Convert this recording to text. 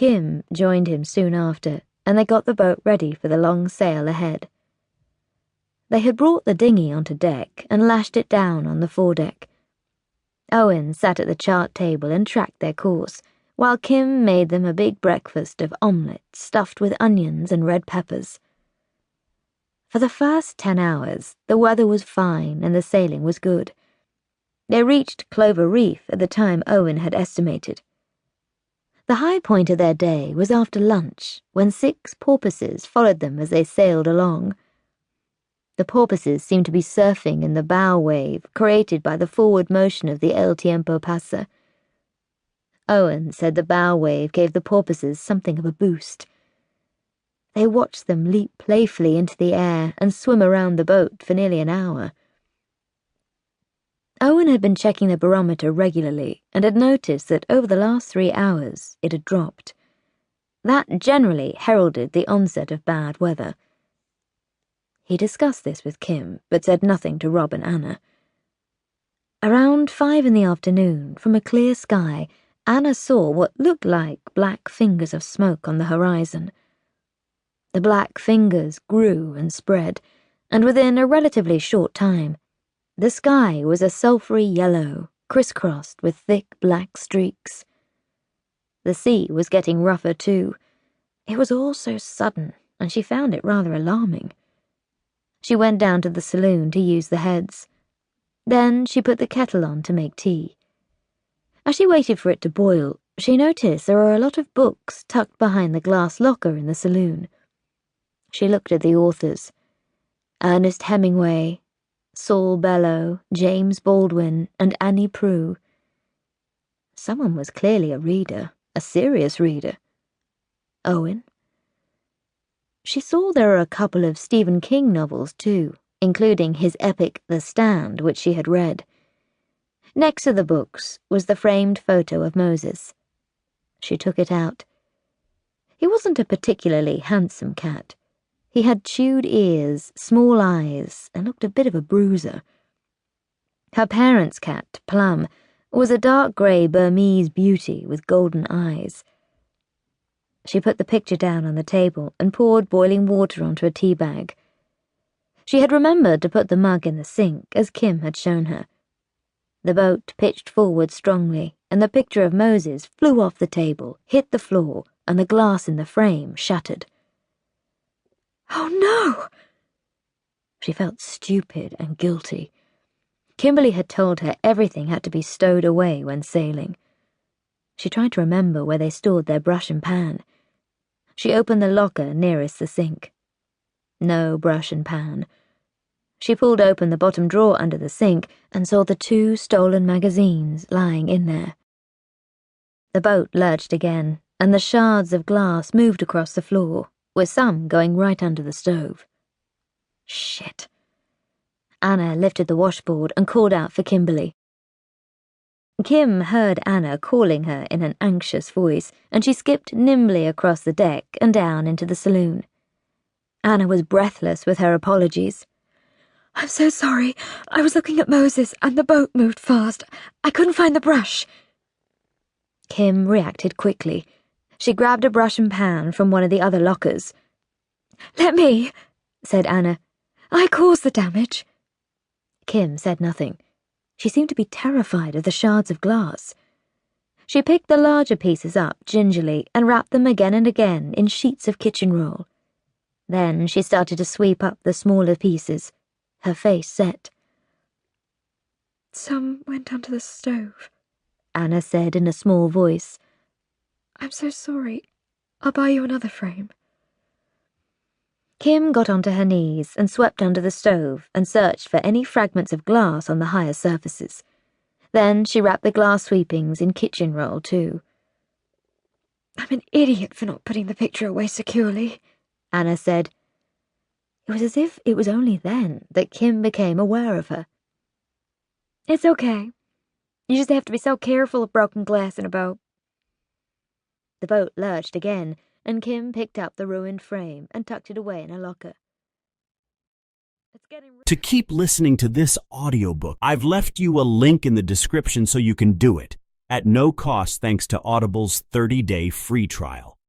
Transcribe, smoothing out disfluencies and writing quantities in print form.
Kim joined him soon after, and they got the boat ready for the long sail ahead. They had brought the dinghy onto deck and lashed it down on the foredeck. Owen sat at the chart table and tracked their course, while Kim made them a big breakfast of omelette stuffed with onions and red peppers. For the first 10 hours, the weather was fine and the sailing was good. They reached Clover Reef at the time Owen had estimated. The high point of their day was after lunch, when 6 porpoises followed them as they sailed along. The porpoises seemed to be surfing in the bow wave created by the forward motion of the El Tiempo Pasa. Owen said the bow wave gave the porpoises something of a boost. They watched them leap playfully into the air and swim around the boat for nearly an hour. Owen had been checking the barometer regularly and had noticed that over the last 3 hours it had dropped. That generally heralded the onset of bad weather. He discussed this with Kim, but said nothing to Rob and Anna. Around 5 in the afternoon, from a clear sky, Anna saw what looked like black fingers of smoke on the horizon. The black fingers grew and spread, and within a relatively short time, the sky was a sulphury yellow, crisscrossed with thick black streaks. The sea was getting rougher too. It was all so sudden, and she found it rather alarming. She went down to the saloon to use the heads. Then she put the kettle on to make tea. As she waited for it to boil, she noticed there were a lot of books tucked behind the glass locker in the saloon. She looked at the authors: Ernest Hemingway, Saul Bellow, James Baldwin, and Annie Proulx. Someone was clearly a reader, a serious reader. Owen? She saw there were a couple of Stephen King novels too, including his epic The Stand, which she had read. Next to the books was the framed photo of Moses. She took it out. He wasn't a particularly handsome cat. He had chewed ears, small eyes, and looked a bit of a bruiser. Her parents' cat, Plum, was a dark grey Burmese beauty with golden eyes. She put the picture down on the table and poured boiling water onto a tea bag. She had remembered to put the mug in the sink, as Kim had shown her. The boat pitched forward strongly, and the picture of Moses flew off the table, hit the floor, and the glass in the frame shattered. Oh no! She felt stupid and guilty. Kimberly had told her everything had to be stowed away when sailing. She tried to remember where they stored their brush and pan. She opened the locker nearest the sink. No brush and pan. She pulled open the bottom drawer under the sink and saw the 2 stolen magazines lying in there. The boat lurched again, and the shards of glass moved across the floor, with some going right under the stove. Shit. Anna lifted the washboard and called out for Kimberly. Kim heard Anna calling her in an anxious voice, and she skipped nimbly across the deck and down into the saloon. Anna was breathless with her apologies. I'm so sorry. I was looking at Moses and the boat moved fast. I couldn't find the brush. Kim reacted quickly. She grabbed a brush and pan from one of the other lockers. Let me, said Anna. I caused the damage. Kim said nothing. She seemed to be terrified of the shards of glass. She picked the larger pieces up gingerly and wrapped them again and again in sheets of kitchen roll. Then she started to sweep up the smaller pieces, her face set. Some went onto the stove, Anna said in a small voice. I'm so sorry. I'll buy you another frame. Kim got onto her knees and swept under the stove and searched for any fragments of glass on the higher surfaces. Then she wrapped the glass sweepings in kitchen roll too. I'm an idiot for not putting the picture away securely, Anna said. It was as if it was only then that Kim became aware of her. It's okay. You just have to be so careful of broken glass in a boat. The boat lurched again, and Kim picked up the ruined frame and tucked it away in a locker. To keep listening to this audiobook, I've left you a link in the description so you can do it. at no cost thanks to Audible's 30-day free trial.